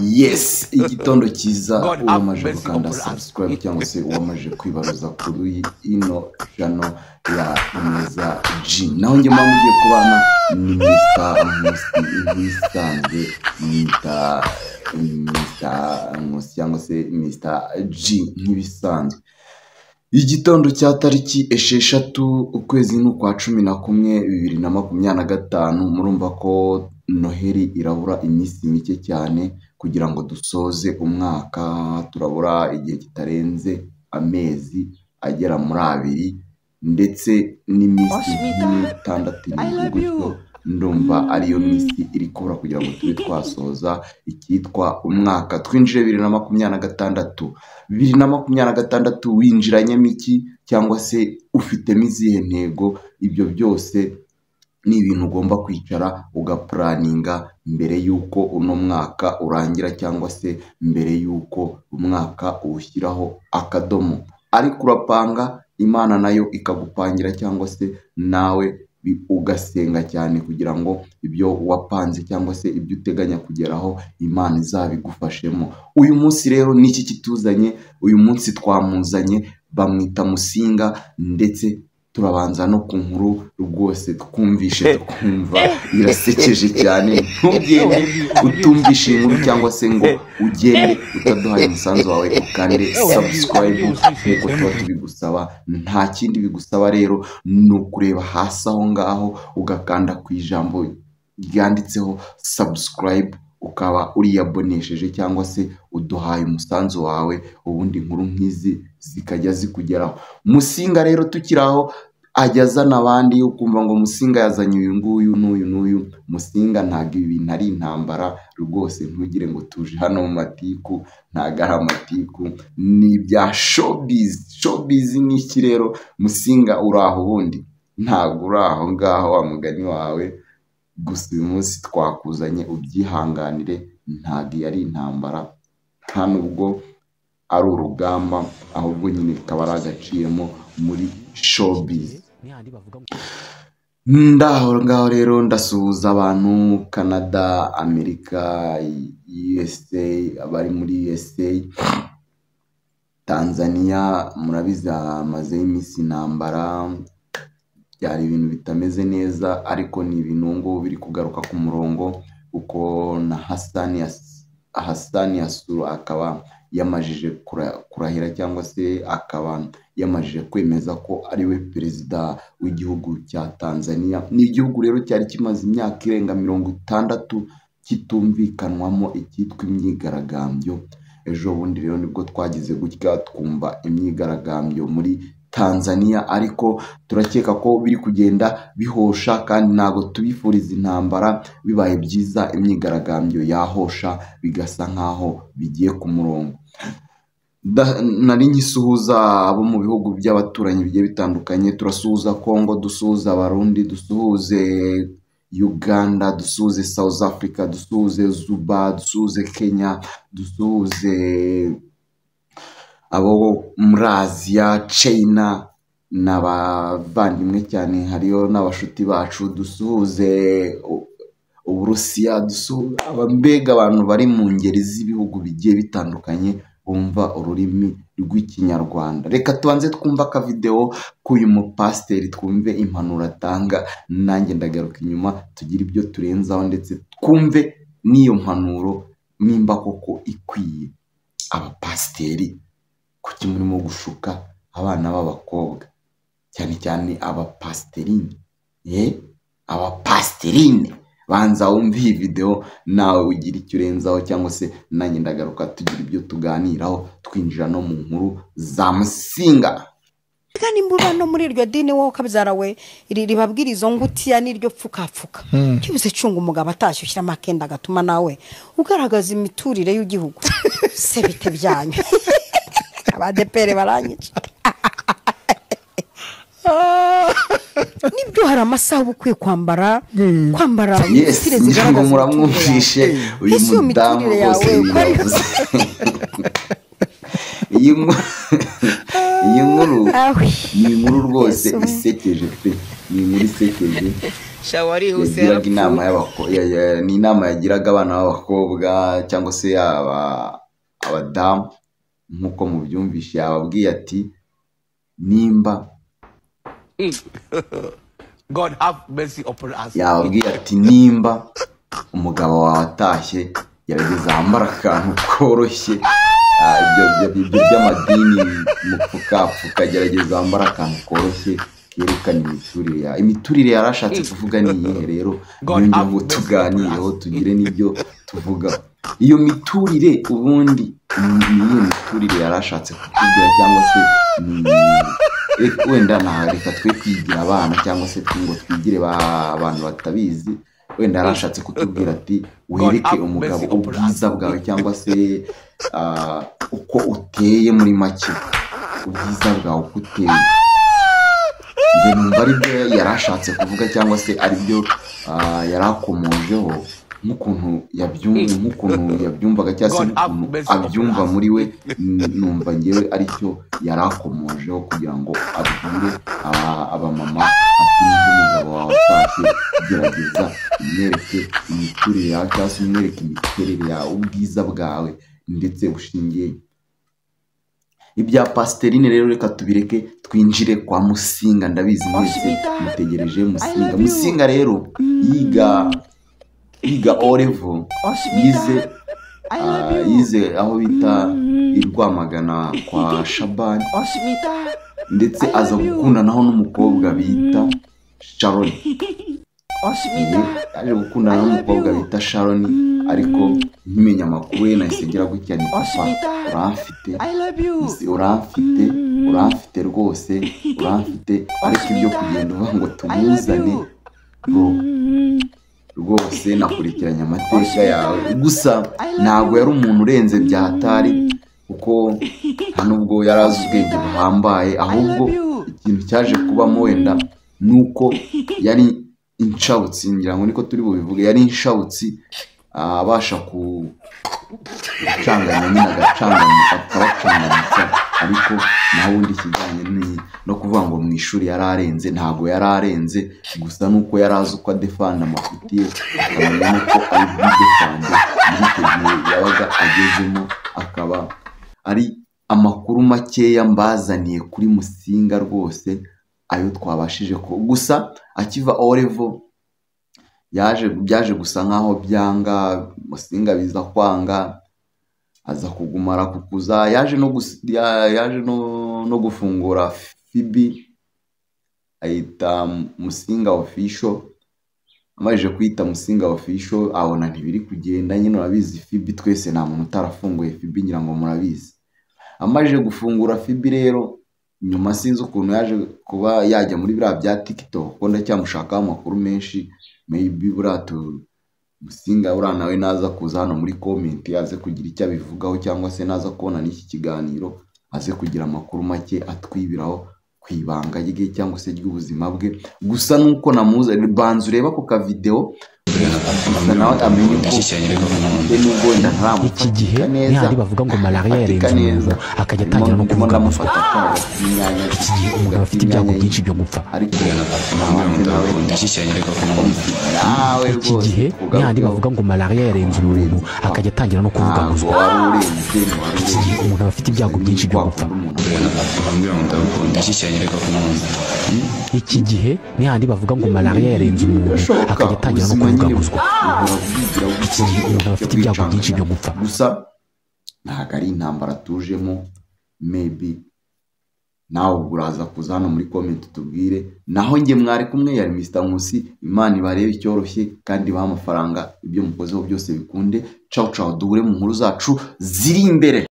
Yes, igitondo cyiza uwamaje gukanda subscribe cyangwa se uwamaje kwibaruza kuri ino channel ya Ineza G. Naho njye mugiye kubana ni Mr. cyangwa se Mr. G nk'ibisanzwe. Igitondo cya tariki 6 ukwezi n'ukwa 11 2025 murumva ko Noheli irabura iminsi mike cyane kugira ngo dusoze umwaka. Turabura igihe kitarenze amezi agera muri 2 ndetse n'iminsi 6 gutyo. Ndumva ariyo minsi iri kubura kugira ngo tube twasoza ikitwa umwaka. Twinjire 2026 winjiranyemo iki cyangwa se ufitemo izihe ntego? Ibyo byose ni ibintu ugomba kwicara ugaplaninga mbere yuko uno mwaka urangira cyangwa se mbere yuko umwaka uwushyiraho akadomo. Ariko urapanga, Imana nayo ikagupangira cyangwa se nawe ugasenga cyane kugira ngo ibyo wapanze cyangwa se ibyo uteganya kugeraho Imana izabigufashemo. Uyu munsi rero niki kituzanye? Uyu munsi twamuzanye bamwita Musinga, ndetse turabanza no ku nkuru rwose twumvishe tukumva irasekeje cyane. Ntugende utumvishe inkuru cyangwa se ngo ugende utaduhaye umusanzu wawe ukande subscribe nk'uko tuba tubigusaba. Nta kindi bigusaba rero ni ukureba hasi aho ngaho ugakanda ku ijambo ryanditseho subscribe, ukaba uriyabonesheje cyangwa se uduhaye umusanzu wawe, ubundi inkuru nk'izi zikajya zikugeraho. Musinga rero tukiraho ajya azana abandi ukumva ngo Musinga yazanye uyu nguyu n'uyu. Musinga ntabwo ibi bintu ari intambara rwose, ntugire ngo tuje hano mu matiku, ntabwo ari amatiku, ni ibya showbiz. Showbiz ni iki rero? Musinga uri aho, ubundi ntabwo uri aho ngaho wa mugani wawe. Gusa uyu munsi twakuzanye ubyihanganire, ntabwo yari intambara, nta nubwo ari urugamba, ahubwo nyine kaba ari agaciyemo muri showbiz. Ndaho ngaho rero ndasuhuza abantu Canada, Amerika, USA, abari muri USA, Tanzania. Murabizi amaze iminsi intambara, byari ibintu bitameze neza, ariko ni ibintu ngo biri kugaruka ku murongo, uko na Hassan Yasuru akaba yamajije kurahira cyangwa se akaba yamajije kwemeza ko ari we perezida w'igihugu cya Tanzania. Ni igihugu rero cyari kimaze imyaka irenga 60 kitumvikanwamo icyitwa imyigaragambyo. Ejo bundi rero nibwo twagize gutya twumva imyigaragambyo muri Tanzania, ariko turakeka ko biri kugenda bihosha, kandi ntago tubifuriza intambara. Bibaye byiza imyigaragambyo yahosha bigasa nkaho bigiye ku murongo. Nari nkisuhuza abo mu bihugu by'abaturanyi bigiye bitandukanye. Turasuhuza Congo, dusuhuza Abarundi, dusuhuze Uganda, dusuhuze South Africa, dusuhuze Zuba, dusuhuze Kenya, dusuhuze abo muri Asia, China n'abavandimwe cyane, hariyo n'abashuti bacu. Dusuhuze Uburusiya, dusuhuze mbega abantu bari mu ngeri z'ibihugu bigiye bitandukanye bumva ururimi rw'ikinyarwanda. Reka tubanze twumva aka video k'uyu mupasiteri, twumve impanuro atanga, nanjye ndagaruka inyuma tugira ibyo turenzaho, ndetse twumve n'iyo mpanuro nimba koko ikwiye. Abapasiteri kuki murimo gushuka abana b'abakobwa, cyane cyane abapasiterine? Abapasiterine, banza wumve iyi video nawe ugira icyo urenzaho, cyangwa se nanjye ndagaruka tugira ibyo tuganiraho, twinjira no mu nkuru za Musinga. Kandi mbura no muri iryo dini wowe kabyara we ribabwira izo ngutiya n'iryo pfukapfuka. Kibuze cunga umugabo atashyushyira makenda gatuma nawe ugaragaza imiturire y'ugihugu. Se bite byanyu. Abadepere baranyica. Nibyo hari amasaha ukwiye kwambara isire zigaragaza muramwumvishe uyu mudamu rwose yavuze. Iyi nkuru ni inkuru rwose isekeje pe, ni inkuru isekeje shawari huse yagiraga inama ni inama yagiraga abana b'abakobwa cyangwa se abadamu nk'uko mubyumvishe yababwiye ati nimba God have mercy upon us. yababwiye ati nimba umugabo wawe atashye gerageza wambara akantu koroshye ibyo by'amadini mupfukapfuka gerageza wambara akantu koroshye kerekana imiturire yarashatse kuvuga ni iyihe rero niyo ngo tuganireho tugire n'ibyo tuvuga iyo miturire ubundi niyo miturire yarashatse kutubwira cyangwa se wenda reka twe kwigira abana cyangwa se ngo twigire abantu batabizi wenda yarashatse kutubwira ati wereke umugabo ubwiza bwawe cyangwa se uko uteye muri make ubwiza bwawe uko uteye njye numva aribyo yarashatse kuvuga cyangwa se aribyo yarakomojeho nk'ukuntu yabyumvaga cyangwa se nk'ukuntu abyumva muri we numva ngewe aricyo yarakomojeho kugira ngo abwire abamama ati nimba umugabo wawe atashye gerageza umwereke imiturire yawe cyangwa se umwereke imiterere yawe ubwiza bwawe ndetse bushingiye ibya Pasiterine rero reka tubireke twinjire kwa Musinga ndabizi mwese mutegereje Musinga rero yiga Orevo yize aho bita Rwamagana kwa Shabani ndetse aza gukundanaho n'umukobwa bita Sharon yaje gukundana n'umukobwa bita Sharon ariko nkimenya amakuru ye nahise ngira gutya ni papa uramfite rwose ariko ibyo kugenda uvuga ngo tumuzane rwose nakurikiranye amateka yawe gusa ntabwo yari umuntu urenze byatari kuko nta nubwo yari azi ubwenge buhambaye ahubwo ikintu cyaje kubamo wenda nuko yari inshabutsi ngira ngo niko turi bubivuge yari inshabutsi abasha gucanganya nyine akabacanganyitsa ariko naho ubundi kijyanye no kuvuga ngo mu ishuri yari arenze ntabwo yari arenze gusa nuko yari azi uko adefanda amafuti ye akamenya nuko ari bwidefande muri icyo gihe yabaga agezemo akaba ari amakuru makeya mbazaniye kuri Musinga rwose ayo twabashije ko gusa akiva Orevo byaje gusa nkaho byanga Musinga biza kwanga aza kugumara kukuza yaje no gufungura Fibi ayita Musinga Official amaje kwita Musinga Official abona ntibiri kugenda nyine urabizi Fibi twese nta muntu utarafunguye Fibi ngira ngo murabizi amaje gufungura Fibi rero nyuma sinzi ukuntu yaje kuba yajya muri biriya bya TikTok kuko ndacyamushakaho amakuru menshi maybe buratu Musinga nawe naza kuza hano muri comment aze kugira icyo abivugaho cyangwa se naza kubona n'iki kiganiro aze kugira amakuru make atwibiraho kwibanga rye cyangwa se ry'ubuzima bwe gusa nuko namuza banzu reba ku ka video nawe amenye ko nubwo iki gihe ntihandi bavuga ngo malaria yarenze umuntu akajya atangira no kuvuga ngo iki gihe umugabo afite ibyago byinshi byo gupfa iki gihe ntihandi bavuga ngo malaria yarenze umuntu akajya atangira no kuvuga ngo iki gihe umugabo afite ibyago byinshi byo gupfa iki gihe ntihandi bavuga ngo malaria yarenze umuntu akajya atangira no kuvuga ngo iki gihe umugabo afite ibyago byinshi byo gupfa gusa ntabwo ari intambara tujemo maybe nawe uraza kuza hano muri comment tubwire naho njye mwari kumwe yari Mr Nkusi Imana ibarebe icyoroshye kandi baha amafaranga ibyo mukozeho byose bikunde ciao duhure mu nkuru zacu ziri imbere.